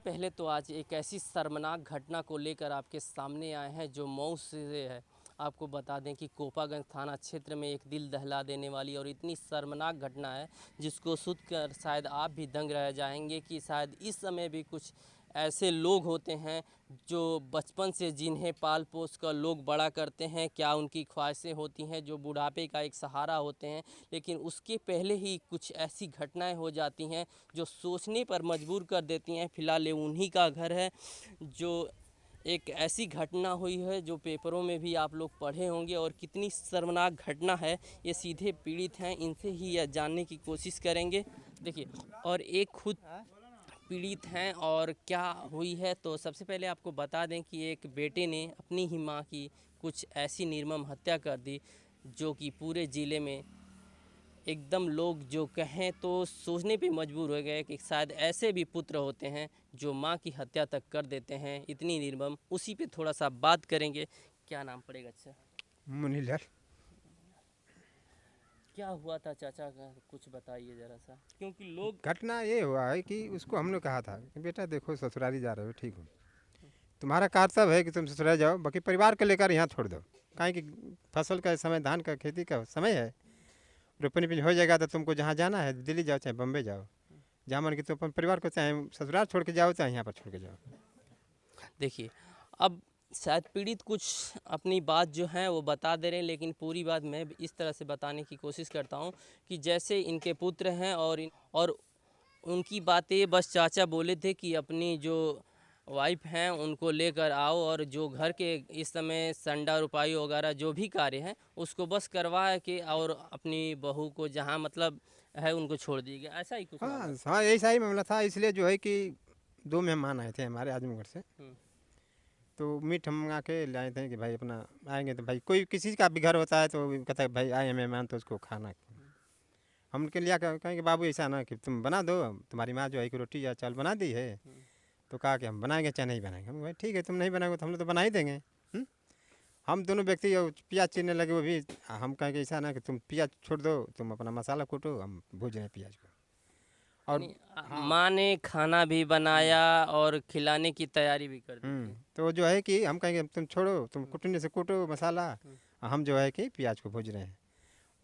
पहले तो आज एक ऐसी शर्मनाक घटना को लेकर आपके सामने आए हैं जो मऊ से है। आपको बता दें कि कोपागंज थाना क्षेत्र में एक दिल दहला देने वाली और इतनी शर्मनाक घटना है जिसको सुनकर शायद आप भी दंग रह जाएंगे कि शायद इस समय भी कुछ ऐसे लोग होते हैं जो बचपन से जिन्हें पाल पोस कर लोग बड़ा करते हैं, क्या उनकी ख्वाहिशें होती हैं जो बुढ़ापे का एक सहारा होते हैं, लेकिन उसके पहले ही कुछ ऐसी घटनाएं हो जाती हैं जो सोचने पर मजबूर कर देती हैं। फिलहाल ये उन्हीं का घर है जो एक ऐसी घटना हुई है जो पेपरों में भी आप लोग पढ़े होंगे और कितनी शर्मनाक घटना है ये सीधे पीड़ित हैं, इनसे ही यह जानने की कोशिश करेंगे। देखिए, और एक खुद पीड़ित हैं और क्या हुई है तो सबसे पहले आपको बता दें कि एक बेटे ने अपनी ही मां की कुछ ऐसी निर्मम हत्या कर दी जो कि पूरे ज़िले में एकदम लोग जो कहें तो सोचने पे मजबूर हो गए कि शायद ऐसे भी पुत्र होते हैं जो मां की हत्या तक कर देते हैं, इतनी निर्मम। उसी पे थोड़ा सा बात करेंगे। क्या नाम पड़ेगा? अच्छा, मुनीलाल। क्या हुआ था चाचा का, कुछ बताइए ज़रा सा, क्योंकि लोग घटना ये हुआ है कि उसको हमने कहा था कि बेटा देखो ससुराली जा रहे हो, ठीक हो, तुम्हारा कर्तव्य है कि तुम ससुराल जाओ, बाकी परिवार को लेकर यहाँ छोड़ दो। काहे कि फसल का समय, धान का खेती का समय है, रोपनी पिनी हो जाएगा तो तुमको जहाँ जाना है, दिल्ली जाओ चाहे बम्बई जाओ, जहाँ मन कि तो अपन परिवार को चाहे ससुराल छोड़ के जाओ चाहे यहाँ पर छोड़ के जाओ। देखिए, अब शायद पीड़ित कुछ अपनी बात जो है वो बता दे रहे हैं, लेकिन पूरी बात मैं इस तरह से बताने की कोशिश करता हूँ कि जैसे इनके पुत्र हैं और उनकी बातें बस चाचा बोले थे कि अपनी जो वाइफ हैं उनको लेकर आओ और जो घर के इस समय संडा रुपाई वगैरह जो भी कार्य हैं उसको बस करवा के और अपनी बहू को जहाँ मतलब है उनको छोड़ दीजिए, ऐसा ही कुछ मामला हाँ था। हाँ, ऐसा ही मामला था। इसलिए जो है कि 2 मेहमान आए थे हमारे आजमगढ़ से, तो मीट हम मंगा के लाए थे कि भाई अपना आएंगे तो भाई कोई किसी का भी घर होता है तो कहता है भाई आए हैं मेहमान तो उसको खाना। हम उनके लिया कहें कि बाबू ऐसा ना कि तुम बना दो, तुम्हारी माँ जो है कि रोटी या चावल बना दी है, तो कहा कि हम बनाएंगे चाहे नहीं बनाएंगे। हम भाई ठीक है, तुम नहीं बनाओगे तो हम लोग तो बना ही देंगे। हम दोनों व्यक्ति प्याज चीरने लगे, वो भी हम कहें कि ऐसा ना कि तुम प्याज छोड़ दो, तुम अपना मसाला कूटो, हम भूज रहे हैं प्याज को। और यानी हाँ, माँ ने खाना भी बनाया और खिलाने की तैयारी भी कर दी थी। तो जो है कि हम कहेंगे तुम छोड़ो, तुम कुटने से कूटो मसाला, हम्म। हम जो है कि प्याज को भूज रहे हैं।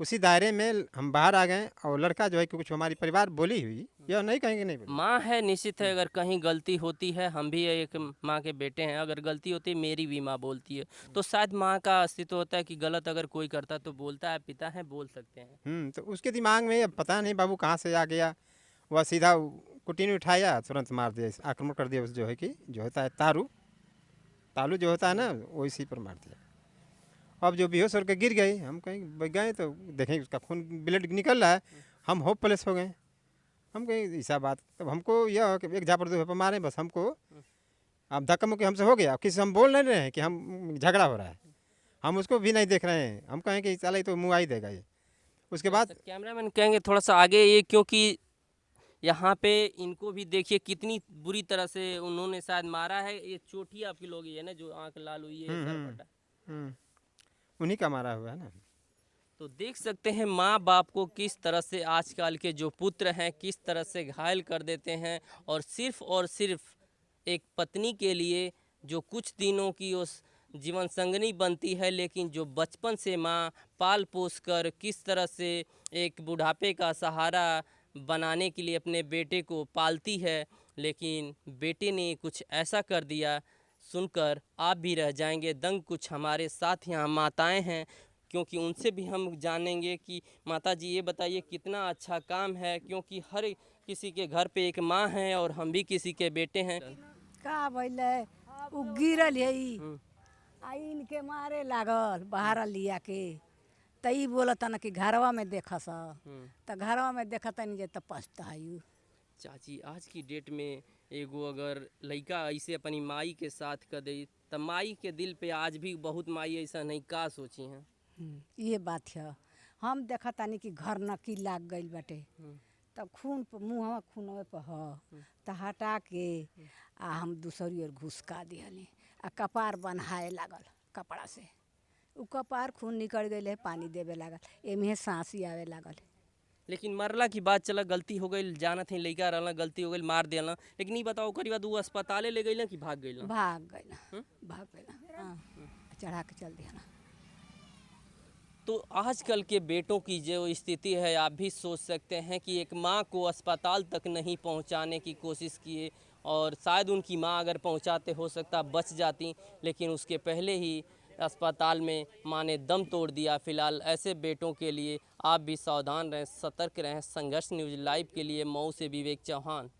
उसी दायरे में हम बाहर आ गए और लड़का जो है कि कुछ हमारी परिवार बोली हुई, यह नहीं कहेंगे नहीं बोली। माँ है, निश्चित है, अगर कहीं गलती होती है, हम भी एक माँ के बेटे हैं, अगर गलती होती है मेरी भी माँ बोलती है, तो शायद माँ का अस्तित्व होता है कि गलत अगर कोई करता है तो बोलता है, पिता है बोल सकते हैं। तो उसके दिमाग में अब पता नहीं बाबू कहाँ से आ गया, वह सीधा कुटीन उठाया, तुरंत मार दिया, आक्रमण कर दिया। उस जो है कि जो होता है तालू जो होता है ना, वो इसी पर मार दिया। अब जो बेहोश होकर गिर गई, हम कहीं गए तो देखें उसका खून ब्लड निकल रहा है, हम होपलेस हो गए। हम कहीं ऐसा बात, तब हमको यह हो कि एक झापड़ 2 झापड़ मारे बस हमको, अब धक्का मुक्की हमसे हो गया, किसी हम बोल नहीं रहे हैं कि हम झगड़ा हो रहा है, हम उसको भी नहीं देख रहे हैं, हम कहें कि चला तो मुँह आ ही देगा ये। उसके बाद कैमरामैन कहेंगे थोड़ा सा आगे ये, क्योंकि यहाँ पे इनको भी देखिए कितनी बुरी तरह से उन्होंने शायद मारा है। ये चोटी आपकी लोग है ना जो आंख लाल हुई है, सर फटा। हम्म, उन्हीं का मारा हुआ है ना। तो देख सकते हैं माँ बाप को किस तरह से आजकल के जो पुत्र हैं किस तरह से घायल कर देते हैं, और सिर्फ एक पत्नी के लिए जो कुछ दिनों की उस जीवन संगनी बनती है, लेकिन जो बचपन से माँ पाल पोस कर किस तरह से एक बुढ़ापे का सहारा बनाने के लिए अपने बेटे को पालती है, लेकिन बेटे ने कुछ ऐसा कर दिया, सुनकर आप भी रह जाएंगे दंग। कुछ हमारे साथ यहाँ माताएं हैं, क्योंकि उनसे भी हम जानेंगे कि माता जी ये बताइए कितना अच्छा काम है, क्योंकि हर किसी के घर पे एक माँ है और हम भी किसी के बेटे हैं। का भइले उ गिरल है हम्म, आ इनके मारे लागल बाहर लिया के, त ई बोलत न कि घरवा में देखस, हम्म। त घरवा में देखतनी जे त पछतायु। चाची, आज की डेट में एगो अगर लड़का ऐसे अपनी माई के साथ कर दे तो माई के दिल पे आज भी बहुत माई ऐसा नहीं का सोची हैं। ये बात है। हम देखतानी कि घर नकी लाग गइल बाटे, तब खून पर मुँहवा खूनवे पर ह, त हटा के आ हम दूसरी ओर घुसका दिहली आ कपार बन्हाए लागल कपड़ा से। उ कपार खून निकल गइल है, पानी देवे लागल, एमे सांसी आवे लागल। लेकिन मरला की बात चला, गलती हो गई, जाना थे लड़का रहना, गलती हो गई, मार देना, लेकिन ये बताओ ओकरी बाद वो अस्पताले ले गई कि भाग गई? भाग गई, भाग गई, हाँ, चढ़ा के चल दिया। तो आजकल के बेटों की जो स्थिति है, आप भी सोच सकते हैं कि एक माँ को अस्पताल तक नहीं पहुंचाने की कोशिश किए, और शायद उनकी माँ अगर पहुंचाते हो सकता बच जाती, लेकिन उसके पहले ही अस्पताल में माँ ने दम तोड़ दिया। फिलहाल ऐसे बेटों के लिए आप भी सावधान रहें, सतर्क रहें। संघर्ष न्यूज़ लाइव के लिए मऊ से विवेक चौहान।